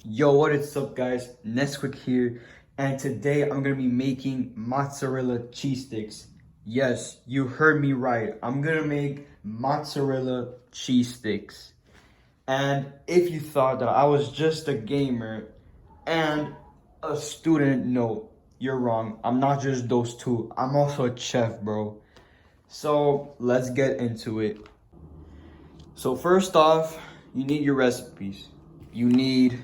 Yo, what is up guys? Nesquick here, and today I'm gonna be making mozzarella cheese sticks. Yes, you heard me right. I'm gonna make mozzarella cheese sticks. And if you thought that I was just a gamer and a student, no, you're wrong. I'm not just those two. I'm also a chef, bro. So let's get into it. So first off, you need your recipes. You need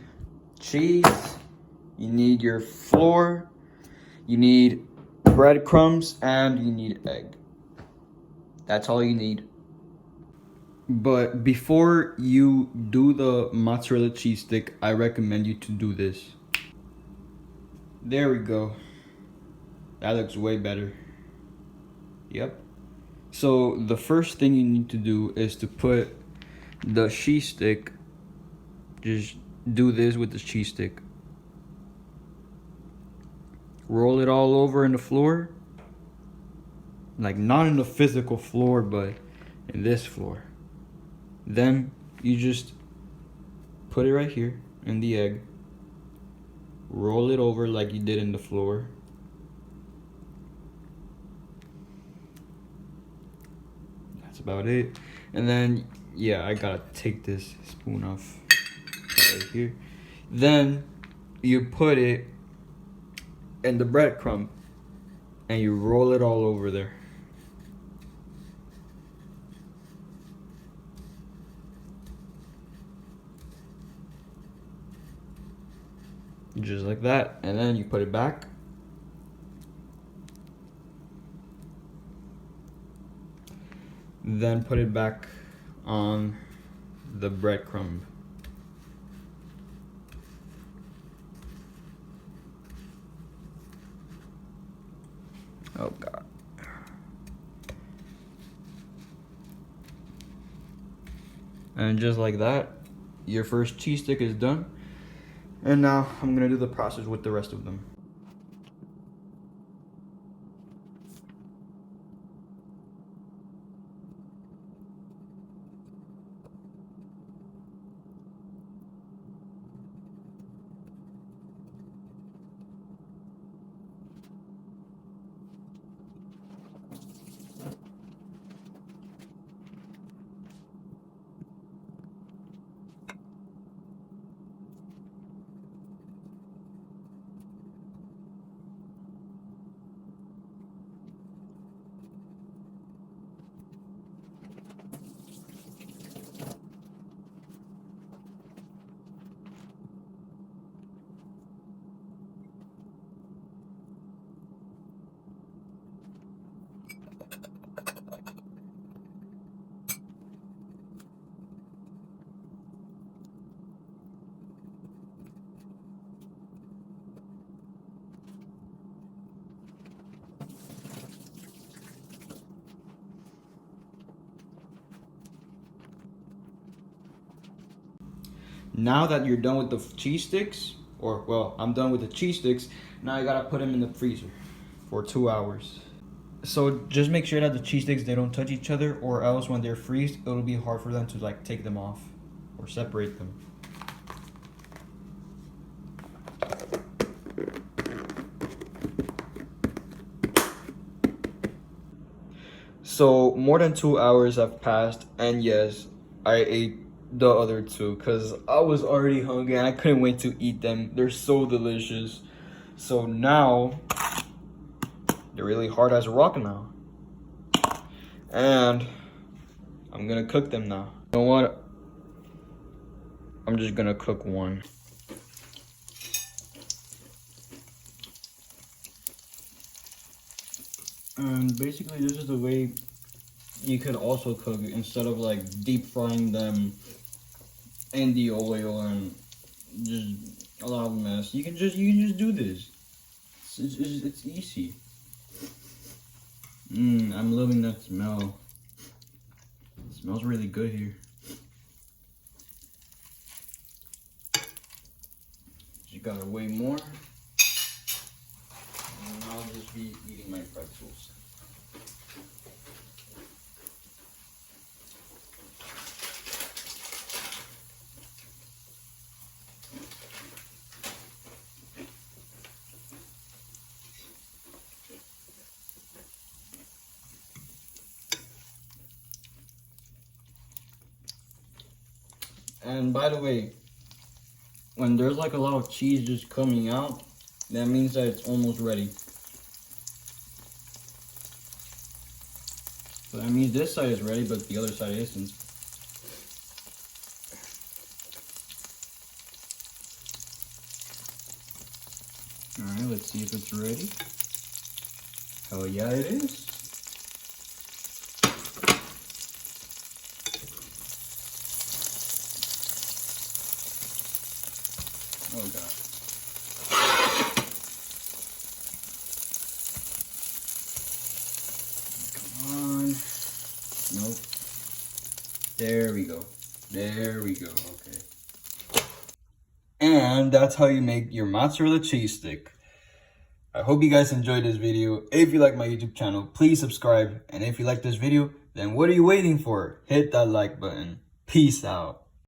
cheese, you need your flour, you need breadcrumbs, and you need egg. That's all you need. But before you do the mozzarella cheese stick, I recommend you to do this. There we go. That looks way better. Yep. So the first thing you need to do is to put the cheese stick, just do this with the cheese stick. Roll it all over in the floor. Like not in the physical floor, but in this floor. Then you just put it right here in the egg. Roll it over like you did in the floor. That's about it. And then, yeah, I gotta take this spoon off right here. Then you put it in the breadcrumb and you roll it all over there. Just like that. And then you put it back. Then put it back on the breadcrumb. Oh God. And just like that, your first cheese stick is done. And now I'm gonna do the process with the rest of them. Now that you're done with the cheese sticks, or well, I'm done with the cheese sticks, now I gotta put them in the freezer for 2 hours. So just make sure that the cheese sticks, they don't touch each other, or else when they're freezed, it'll be hard for them to like take them off or separate them. So more than 2 hours have passed, and yes, I ate the other two because I was already hungry and I couldn't wait to eat them. They're so delicious. So now they're really hard as a rock now, and I'm gonna cook them now. You know what? I'm just gonna cook one. And basically this is the way you could also cook it, instead of like deep frying them in the oil and just a lot of mess. You can just do this. It's easy. I'm loving that smell. It smells really good here. You gotta weigh more. And I'll just be eating my pretzels. And by the way, when there's like a lot of cheese just coming out, that means that it's almost ready. So that means this side is ready, but the other side isn't. Alright, let's see if it's ready. Oh yeah, it is. Oh god. Come on. Nope. There we go. There we go. Okay. And that's how you make your mozzarella cheese stick. I hope you guys enjoyed this video. If you like my YouTube channel, please subscribe. And if you like this video, then what are you waiting for? Hit that like button. Peace out.